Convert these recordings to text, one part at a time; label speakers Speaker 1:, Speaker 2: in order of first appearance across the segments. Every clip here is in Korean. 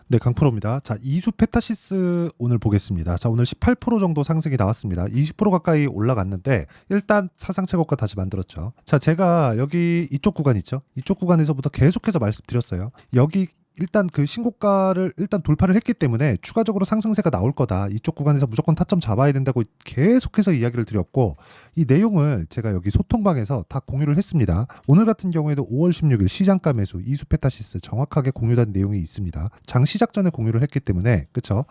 Speaker 1: 네, 강프로입니다. 자, 이수 페타시스 오늘 보겠습니다. 자, 오늘 18% 정도 상승이 나왔습니다. 20% 가까이 올라갔는데 일단 사상 최고가 다시 만들었죠. 자, 제가 여기 이쪽 구간 있죠? 이쪽 구간에서부터 계속해서 말씀드렸어요. 여기 일단 그 신고가를 일단 돌파를 했기 때문에 추가적으로 상승세가 나올 거다. 이쪽 구간에서 무조건 타점 잡아야 된다고 계속해서 이야기를 드렸고, 이 내용을 제가 여기 소통방에서 다 공유를 했습니다. 오늘 같은 경우에도 5월 16일 시장가 매수 이수 페타시스 정확하게 공유된 내용이 있습니다. 장 시작 전에 공유를 했기 때문에 그쵸?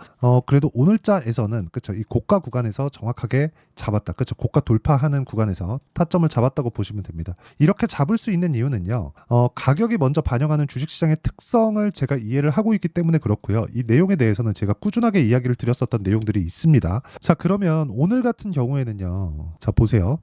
Speaker 1: 그래도 오늘자에서는 그쵸? 이 고가 구간에서 정확하게 잡았다. 그쵸? 고가 돌파하는 구간에서 타점을 잡았다고 보시면 됩니다. 이렇게 잡을 수 있는 이유는요. 가격이 먼저 반영하는 주식시장의 특성을 제가 이해를 하고 있기 때문에 그렇고요. 이 내용에 대해서는 제가 꾸준하게 이야기를 드렸었던 내용들이 있습니다. 자, 그러면 오늘 같은 경우에는요. 자, 보세요.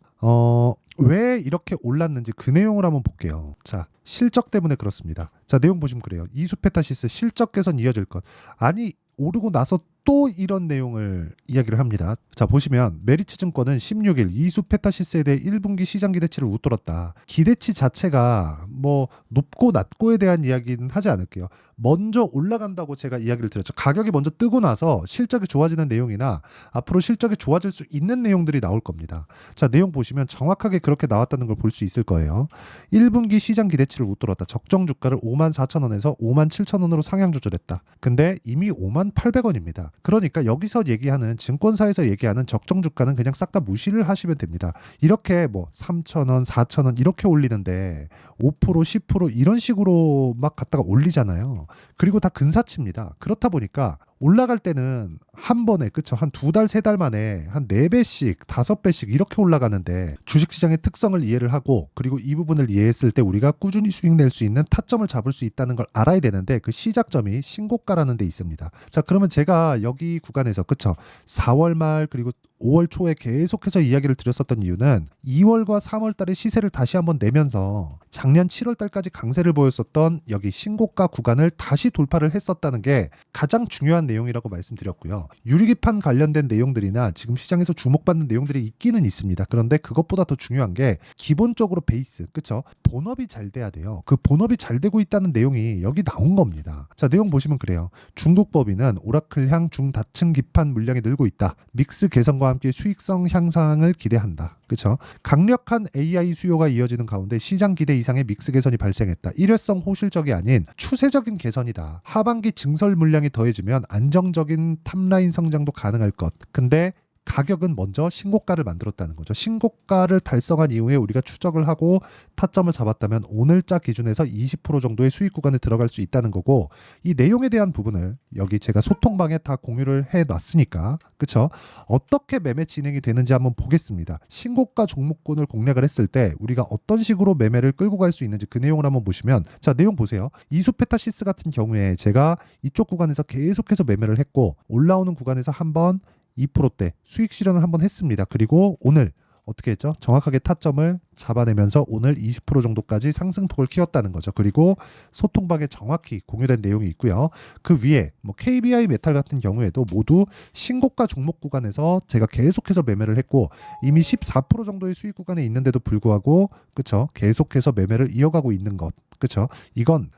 Speaker 1: 왜 이렇게 올랐는지 그 내용을 한번 볼게요. 자, 실적 때문에 그렇습니다. 자, 내용 보시면 그래요. 이수 페타시스 실적 개선 이어질 것. 아니, 오르고 나서 또 이런 내용을 이야기를 합니다. 자, 보시면 메리츠 증권은 16일 이수 페타시스에 대해 1분기 시장 기대치를 웃돌았다. 기대치 자체가 뭐 높고 낮고에 대한 이야기는 하지 않을게요. 먼저 올라간다고 제가 이야기를 드렸죠. 가격이 먼저 뜨고 나서 실적이 좋아지는 내용이나 앞으로 실적이 좋아질 수 있는 내용들이 나올 겁니다. 자, 내용 보시면 정확하게 그렇게 나왔다는 걸 볼 수 있을 거예요. 1분기 시장 기대치를 웃돌았다. 적정 주가를 54,000원에서 57,000원으로 상향 조절했다. 근데 이미 58,800원입니다. 그러니까 여기서 얘기하는 증권사에서 얘기하는 적정 주가는 그냥 싹 다 무시를 하시면 됩니다. 이렇게 뭐 3,000원, 4,000원 이렇게 올리는데 5%, 10% 이런 식으로 막 갖다가 올리잖아요. 그리고 다 근사치입니다. 그렇다 보니까 올라갈 때는 한 번에 그쵸 한 두 달, 세 달 만에 한 4배씩, 5배씩 이렇게 올라가는데 주식시장의 특성을 이해를 하고 그리고 이 부분을 이해했을 때 우리가 꾸준히 수익 낼 수 있는 타점을 잡을 수 있다는 걸 알아야 되는데 그 시작점이 신고가라는 데 있습니다. 자, 그러면 제가 여기 구간에서 그쵸 4월 말 그리고 5월 초에 계속해서 이야기를 드렸었던 이유는 2월과 3월 달에 시세를 다시 한번 내면서 작년 7월 달까지 강세를 보였었던 여기 신고가 구간을 다시 돌파를 했었다는 게 가장 중요한 내용이라고 말씀드렸고요. 유리기판 관련된 내용들이나 지금 시장에서 주목받는 내용들이 있기는 있습니다. 그런데 그것보다 더 중요한 게 기본적으로 베이스, 그쵸? 본업이 잘 돼야 돼요. 그 본업이 잘 되고 있다는 내용이 여기 나온 겁니다. 자, 내용 보시면 그래요. 중국 법인은 오라클향 중다층 기판 물량이 늘고 있다. 믹스 개선과 함께 수익성 향상을 기대한다. 그렇죠? 강력한 AI 수요가 이어지는 가운데 시장 기대 이상의 믹스 개선이 발생했다. 일회성 호실적이 아닌 추세적인 개선이다. 하반기 증설 물량이 더해지면 안정적인 탑라인 성장도 가능할 것. 근데 가격은 먼저 신고가를 만들었다는 거죠. 신고가를 달성한 이후에 우리가 추적을 하고 타점을 잡았다면 오늘자 기준에서 20% 정도의 수익 구간에 들어갈 수 있다는 거고, 이 내용에 대한 부분을 여기 제가 소통방에 다 공유를 해놨으니까 그쵸? 어떻게 매매 진행이 되는지 한번 보겠습니다. 신고가 종목군을 공략을 했을 때 우리가 어떤 식으로 매매를 끌고 갈 수 있는지 그 내용을 한번 보시면, 자, 내용 보세요. 이수페타시스 같은 경우에 제가 이쪽 구간에서 계속해서 매매를 했고 올라오는 구간에서 한번 2%대 수익 실현을 한번 했습니다. 그리고 오늘 어떻게 했죠? 정확하게 타점을 잡아내면서 오늘 20% 정도까지 상승폭을 키웠다는 거죠. 그리고 소통방에 정확히 공유된 내용이 있고요. 그 위에 뭐 KBI 메탈 같은 경우에도 모두 신고가 종목 구간에서 제가 계속해서 매매를 했고 이미 14% 정도의 수익 구간에 있는데도 불구하고 그쵸? 계속해서 매매를 이어가고 있는 것. 그쵸? 이건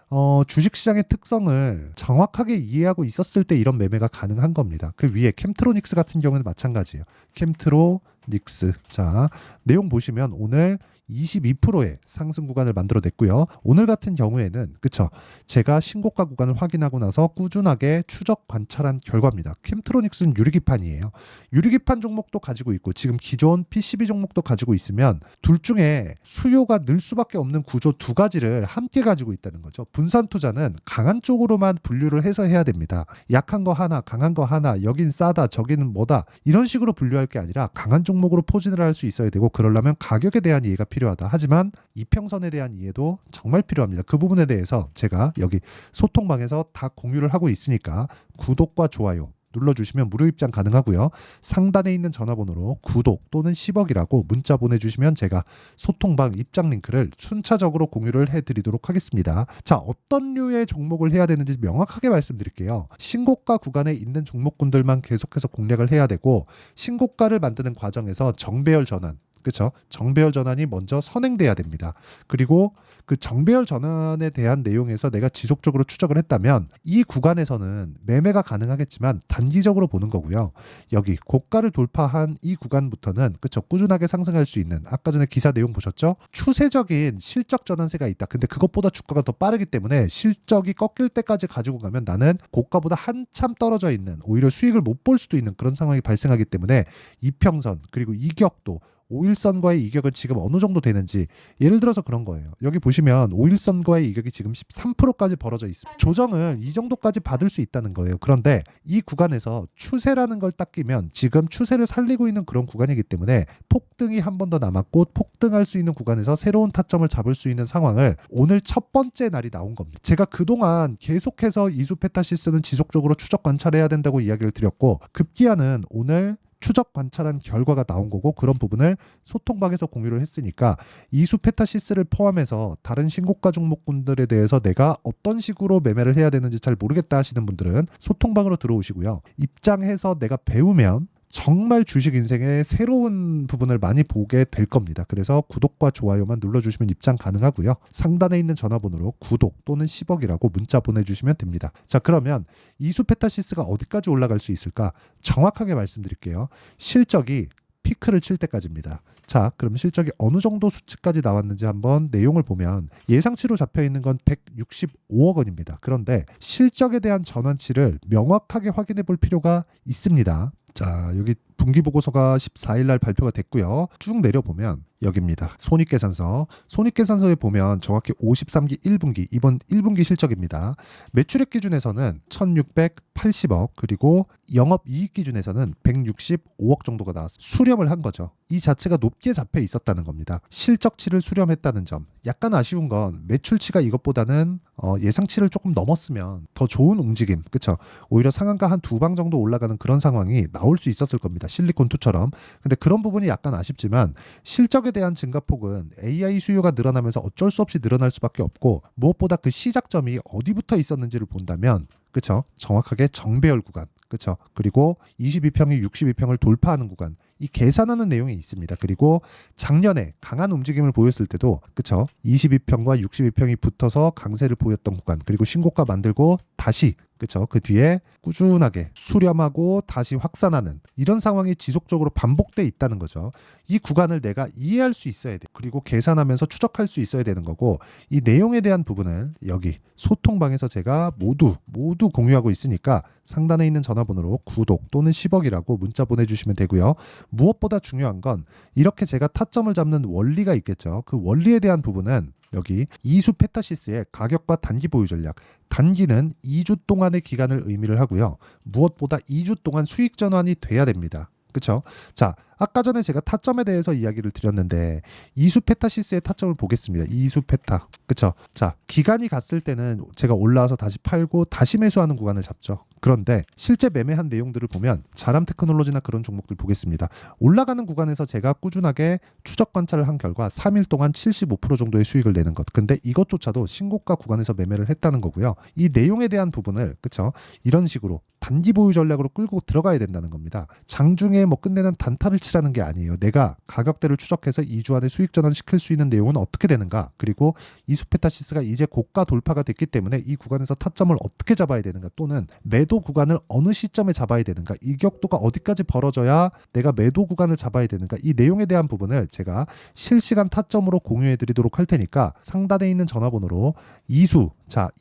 Speaker 1: 주식시장의 특성을 정확하게 이해하고 있었을 때 이런 매매가 가능한 겁니다. 그 위에 캠트로닉스 같은 경우는 마찬가지예요. 캠트로닉스. 자, 내용 보시면 오늘 22%의 상승 구간을 만들어냈고요. 오늘 같은 경우에는 그쵸? 제가 신고가 구간을 확인하고 나서 꾸준하게 추적 관찰한 결과입니다. 캠트로닉스는 유리기판이에요. 유리기판 종목도 가지고 있고 지금 기존 PCB 종목도 가지고 있으면 둘 중에 수요가 늘 수밖에 없는 구조 두 가지를 함께 가지고 있다는 거죠. 분산 투자는 강한 쪽으로만 분류를 해서 해야 됩니다. 약한 거 하나, 강한 거 하나, 여긴 싸다, 저기는 뭐다 이런 식으로 분류할 게 아니라 강한 종목으로 포진을 할 수 있어야 되고 그러려면 가격에 대한 이해가 필요하다. 하지만 이평선에 대한 이해도 정말 필요합니다. 그 부분에 대해서 제가 여기 소통방에서 다 공유를 하고 있으니까 구독과 좋아요 눌러주시면 무료 입장 가능하고요. 상단에 있는 전화번호로 구독 또는 10억이라고 문자 보내주시면 제가 소통방 입장 링크를 순차적으로 공유를 해드리도록 하겠습니다. 자, 어떤 류의 종목을 해야 되는지 명확하게 말씀드릴게요. 신고가 구간에 있는 종목군들만 계속해서 공략을 해야 되고 신고가를 만드는 과정에서 정배열 전환 그렇죠? 정배열 전환이 먼저 선행돼야 됩니다. 그리고 그 정배열 전환에 대한 내용에서 내가 지속적으로 추적을 했다면 이 구간에서는 매매가 가능하겠지만 단기적으로 보는 거고요. 여기 고가를 돌파한 이 구간부터는 그렇죠? 꾸준하게 상승할 수 있는 아까 전에 기사 내용 보셨죠? 추세적인 실적 전환세가 있다. 근데 그것보다 주가가 더 빠르기 때문에 실적이 꺾일 때까지 가지고 가면 나는 고가보다 한참 떨어져 있는 오히려 수익을 못 볼 수도 있는 그런 상황이 발생하기 때문에 이평선 그리고 이격도 5일선과의 이격은 지금 어느 정도 되는지 예를 들어서 그런 거예요. 여기 보시면 5일선과의 이격이 지금 13%까지 벌어져 있습니다. 조정을 이 정도까지 받을 수 있다는 거예요. 그런데 이 구간에서 추세라는 걸 딱 끼면 지금 추세를 살리고 있는 그런 구간이기 때문에 폭등이 한 번 더 남았고 폭등할 수 있는 구간에서 새로운 타점을 잡을 수 있는 상황을 오늘 첫 번째 날이 나온 겁니다. 제가 그동안 계속해서 이수페타시스는 지속적으로 추적 관찰해야 된다고 이야기를 드렸고 급기야는 오늘 추적 관찰한 결과가 나온 거고 그런 부분을 소통방에서 공유를 했으니까 이수페타시스를 포함해서 다른 신고가 종목군들에 대해서 내가 어떤 식으로 매매를 해야 되는지 잘 모르겠다 하시는 분들은 소통방으로 들어오시고요. 입장해서 내가 배우면 정말 주식 인생의 새로운 부분을 많이 보게 될 겁니다. 그래서 구독과 좋아요만 눌러주시면 입장 가능하고요. 상단에 있는 전화번호로 구독 또는 10억이라고 문자 보내주시면 됩니다. 자, 그러면 이수페타시스가 어디까지 올라갈 수 있을까? 정확하게 말씀드릴게요. 실적이 피크를 칠 때까지입니다. 자, 그럼 실적이 어느 정도 수치까지 나왔는지 한번 내용을 보면 예상치로 잡혀있는 건 165억 원입니다. 그런데 실적에 대한 전환치를 명확하게 확인해 볼 필요가 있습니다. 자, 여기 분기보고서가 14일 날 발표가 됐고요. 쭉 내려보면 여기입니다. 손익계산서. 손익계산서에 보면 정확히 53기 1분기, 이번 1분기 실적입니다. 매출액 기준에서는 1680억, 그리고 영업이익 기준에서는 165억 정도가 나왔습니다. 수렴을 한 거죠. 이 자체가 높게 잡혀 있었다는 겁니다. 실적치를 수렴했다는 점. 약간 아쉬운 건 매출치가 이것보다는 예상치를 조금 넘었으면 더 좋은 움직임, 그쵸? 오히려 상한가 한 두 방 정도 올라가는 그런 상황이 나올 수 있었을 겁니다. 실리콘2처럼. 근데 그런 부분이 약간 아쉽지만 실적에 대한 증가폭은 AI 수요가 늘어나면서 어쩔 수 없이 늘어날 수밖에 없고 무엇보다 그 시작점이 어디부터 있었는지를 본다면 그쵸? 정확하게 정배열 구간, 그쵸? 그리고 22평이 62평을 돌파하는 구간, 이 계산하는 내용이 있습니다. 그리고 작년에 강한 움직임을 보였을 때도 그쵸? 22평과 62평이 붙어서 강세를 보였던 구간, 그리고 신고가 만들고 다시 그쵸? 그 뒤에 꾸준하게 수렴하고 다시 확산하는 이런 상황이 지속적으로 반복돼 있다는 거죠. 이 구간을 내가 이해할 수 있어야 돼. 그리고 계산하면서 추적할 수 있어야 되는 거고 이 내용에 대한 부분을 여기 소통방에서 제가 모두 공유하고 있으니까 상단에 있는 전화번호로 구독 또는 10억이라고 문자 보내주시면 되고요. 무엇보다 중요한 건 이렇게 제가 타점을 잡는 원리가 있겠죠. 그 원리에 대한 부분은 여기 이수페타시스의 가격과 단기 보유 전략. 단기는 2주 동안의 기간을 의미를 하고요. 무엇보다 2주 동안 수익 전환이 돼야 됩니다. 그렇죠? 자, 아까 전에 제가 타점에 대해서 이야기를 드렸는데 이수페타시스의 타점을 보겠습니다. 이수페타. 그렇죠? 자, 기간이 갔을 때는 제가 올라와서 다시 팔고 다시 매수하는 구간을 잡죠. 그런데 실제 매매한 내용들을 보면 자람 테크놀로지나 그런 종목들 보겠습니다. 올라가는 구간에서 제가 꾸준하게 추적 관찰을 한 결과 3일 동안 75% 정도의 수익을 내는 것. 근데 이것조차도 신고가 구간에서 매매를 했다는 거고요. 이 내용에 대한 부분을 그쵸? 이런 식으로 단기 보유 전략으로 끌고 들어가야 된다는 겁니다. 장중에 뭐 끝내는 단타를 치라는 게 아니에요. 내가 가격대를 추적해서 2주 안에 수익 전환시킬 수 있는 내용은 어떻게 되는가? 그리고 이수페타시스가 이제 고가 돌파가 됐기 때문에 이 구간에서 타점을 어떻게 잡아야 되는가? 또는 매도 구간을 어느 시점에 잡아야 되는가? 이격도가 어디까지 벌어져야 내가 매도 구간을 잡아야 되는가? 이 내용에 대한 부분을 제가 실시간 타점으로 공유해 드리도록 할 테니까 상단에 있는 전화번호로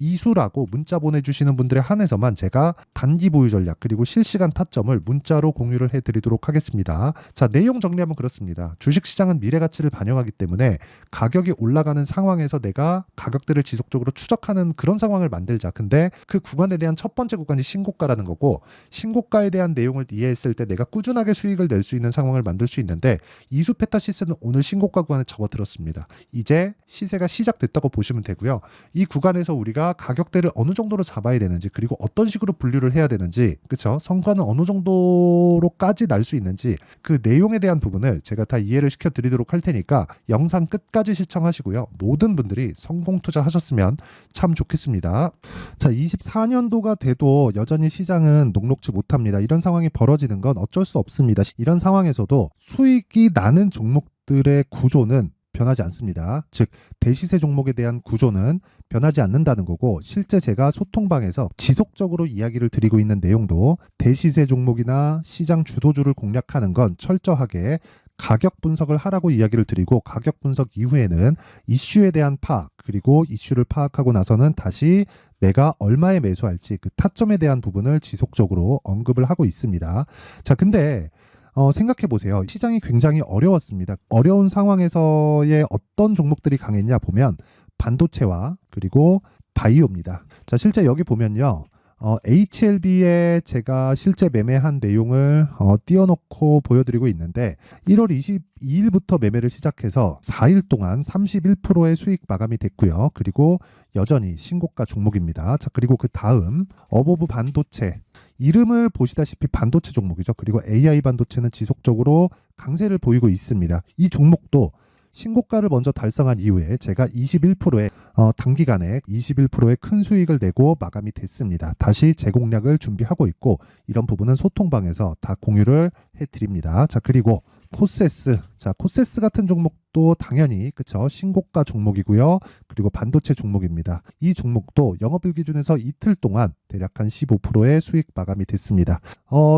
Speaker 1: 이수라고 문자 보내주시는 분들에 한해서만 제가 단기 보유 전략 그리고 실시간 타점을 문자로 공유를 해드리도록 하겠습니다. 자, 내용 정리하면 그렇습니다. 주식시장은 미래가치를 반영하기 때문에 가격이 올라가는 상황에서 내가 가격대를 지속적으로 추적하는 그런 상황을 만들자. 근데 그 구간에 대한 첫 번째 구간이 신고가라는 거고 신고가에 대한 내용을 이해했을 때 내가 꾸준하게 수익을 낼 수 있는 상황을 만들 수 있는데 이수페타시스는 오늘 신고가 구간에 접어들었습니다. 이제 시세가 시작됐다고 보시면 되고요. 이 구간에서 우리가 가격대를 어느 정도로 잡아야 되는지 그리고 어떤 식으로 분류를 해야 되는지 그쵸? 성과는 어느 정도로까지 날 수 있는지 그 내용에 대한 부분을 제가 다 이해를 시켜드리도록 할 테니까 영상 끝까지 시청하시고요. 모든 분들이 성공 투자하셨으면 참 좋겠습니다. 자, 24년도가 돼도 여전히 시장은 녹록지 못합니다. 이런 상황이 벌어지는 건 어쩔 수 없습니다. 이런 상황에서도 수익이 나는 종목 종목들의 구조는 변하지 않습니다. 즉 대시세 종목에 대한 구조는 변하지 않는다는 거고, 실제 제가 소통방에서 지속적으로 이야기를 드리고 있는 내용도 대시세 종목이나 시장 주도주를 공략하는 건 철저하게 가격 분석을 하라고 이야기를 드리고, 가격 분석 이후에는 이슈에 대한 파악, 그리고 이슈를 파악하고 나서는 다시 내가 얼마에 매수할지 그 타점에 대한 부분을 지속적으로 언급을 하고 있습니다. 자, 근데 생각해 보세요. 시장이 굉장히 어려웠습니다. 어려운 상황에서의 어떤 종목들이 강했냐 보면 반도체와 그리고 바이오입니다. 자, 실제 여기 보면요. HLB에 제가 실제 매매한 내용을 띄워놓고 보여드리고 있는데, 1월 22일부터 매매를 시작해서 4일 동안 31%의 수익 마감이 됐고요. 그리고 여전히 신고가 종목입니다. 자, 그리고 그 다음 어보브 반도체, 이름을 보시다시피 반도체 종목이죠. 그리고 AI 반도체는 지속적으로 강세를 보이고 있습니다. 이 종목도 신고가를 먼저 달성한 이후에 제가 21%의 단기간에 21%의 큰 수익을 내고 마감이 됐습니다. 다시 재공략을 준비하고 있고, 이런 부분은 소통방에서 다 공유를 해드립니다. 자, 그리고 코세스. 자, 코세스 같은 종목도 당연히 그쵸, 신고가 종목이고요. 그리고 반도체 종목입니다. 이 종목도 영업일 기준에서 이틀 동안 대략 한 15%의 수익 마감이 됐습니다.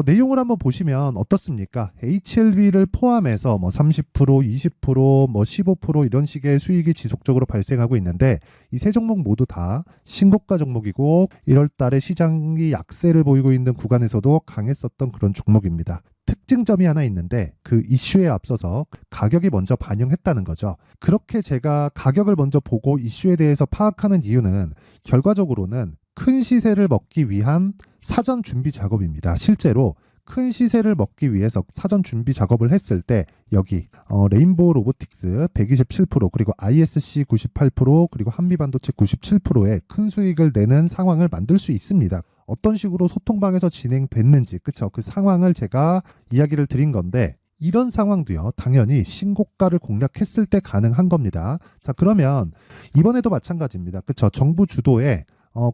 Speaker 1: 내용을 한번 보시면 어떻습니까? HLB를 포함해서 뭐 30%, 20%, 뭐 15% 이런 식의 수익이 지속적으로 발생하고 있는데, 이 세 종목 모두 다 신고가 종목이고 1월 달에 시장이 약세를 보이고 있는 구간에서도 강했었던 그런 종목입니다. 특징점이 하나 있는데, 그 이슈에 앞서서 가격이 먼저 반영했다는 거죠. 그렇게 제가 가격을 먼저 보고 이슈에 대해서 파악하는 이유는 결과적으로는 큰 시세를 먹기 위한 사전 준비 작업입니다. 실제로 큰 시세를 먹기 위해서 사전 준비 작업을 했을 때 여기 레인보우 로보틱스 127%, 그리고 ISC 98%, 그리고 한미반도체 97%의 큰 수익을 내는 상황을 만들 수 있습니다. 어떤 식으로 소통방에서 진행됐는지, 그쵸? 그 상황을 제가 이야기를 드린 건데, 이런 상황도요, 당연히 신고가를 공략했을 때 가능한 겁니다. 자, 그러면 이번에도 마찬가지입니다. 그쵸? 정부 주도의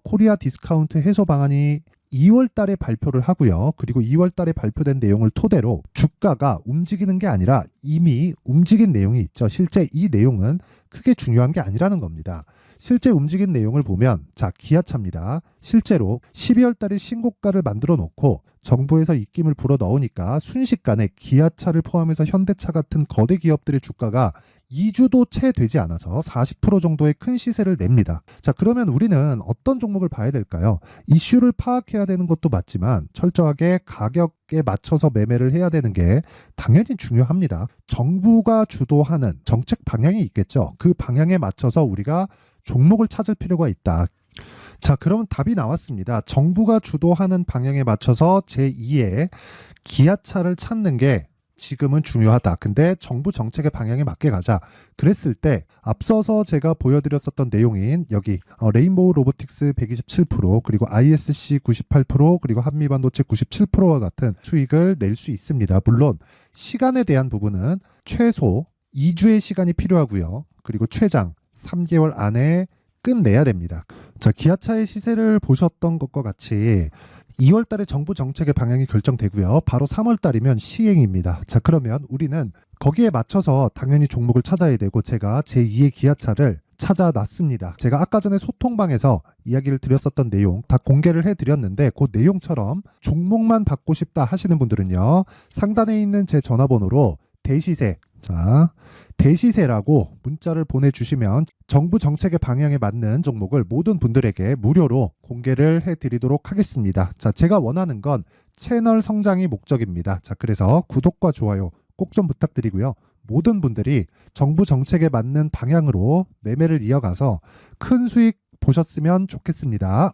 Speaker 1: 코리아 디스카운트 해소 방안이 2월 달에 발표를 하고요. 그리고 2월 달에 발표된 내용을 토대로 주가가 움직이는 게 아니라 이미 움직인 내용이 있죠. 실제 이 내용은 크게 중요한 게 아니라는 겁니다. 실제 움직인 내용을 보면, 자, 기아차입니다. 실제로 12월 달에 신고가를 만들어 놓고 정부에서 입김을 불어 넣으니까 순식간에 기아차를 포함해서 현대차 같은 거대 기업들의 주가가 2주도 채 되지 않아서 40% 정도의 큰 시세를 냅니다. 자, 그러면 우리는 어떤 종목을 봐야 될까요? 이슈를 파악해야 되는 것도 맞지만 철저하게 가격에 맞춰서 매매를 해야 되는 게 당연히 중요합니다. 정부가 주도하는 정책 방향이 있겠죠. 그 방향에 맞춰서 우리가 종목을 찾을 필요가 있다. 자, 그러면 답이 나왔습니다. 정부가 주도하는 방향에 맞춰서 제2의 기아차를 찾는 게 지금은 중요하다. 근데 정부 정책의 방향에 맞게 가자. 그랬을 때 앞서서 제가 보여드렸었던 내용인 여기 레인보우 로보틱스 127%, 그리고 ISC 98%, 그리고 한미반도체 97%와 같은 수익을 낼 수 있습니다. 물론 시간에 대한 부분은 최소 2주의 시간이 필요하고요. 그리고 최장 3개월 안에 끝내야 됩니다. 자, 기아차의 시세를 보셨던 것과 같이 2월 달에 정부 정책의 방향이 결정되고요. 바로 3월 달이면 시행입니다. 자, 그러면 우리는 거기에 맞춰서 당연히 종목을 찾아야 되고, 제가 제2의 기아차를 찾아놨습니다. 제가 아까 전에 소통방에서 이야기를 드렸었던 내용 다 공개를 해드렸는데, 그 내용처럼 종목만 받고 싶다 하시는 분들은요, 상단에 있는 제 전화번호로 대시세, 자, 대시세라고 문자를 보내주시면 정부 정책의 방향에 맞는 종목을 모든 분들에게 무료로 공개를 해드리도록 하겠습니다. 자, 제가 원하는 건 채널 성장이 목적입니다. 자, 그래서 구독과 좋아요 꼭 좀 부탁드리고요. 모든 분들이 정부 정책에 맞는 방향으로 매매를 이어가서 큰 수익 보셨으면 좋겠습니다.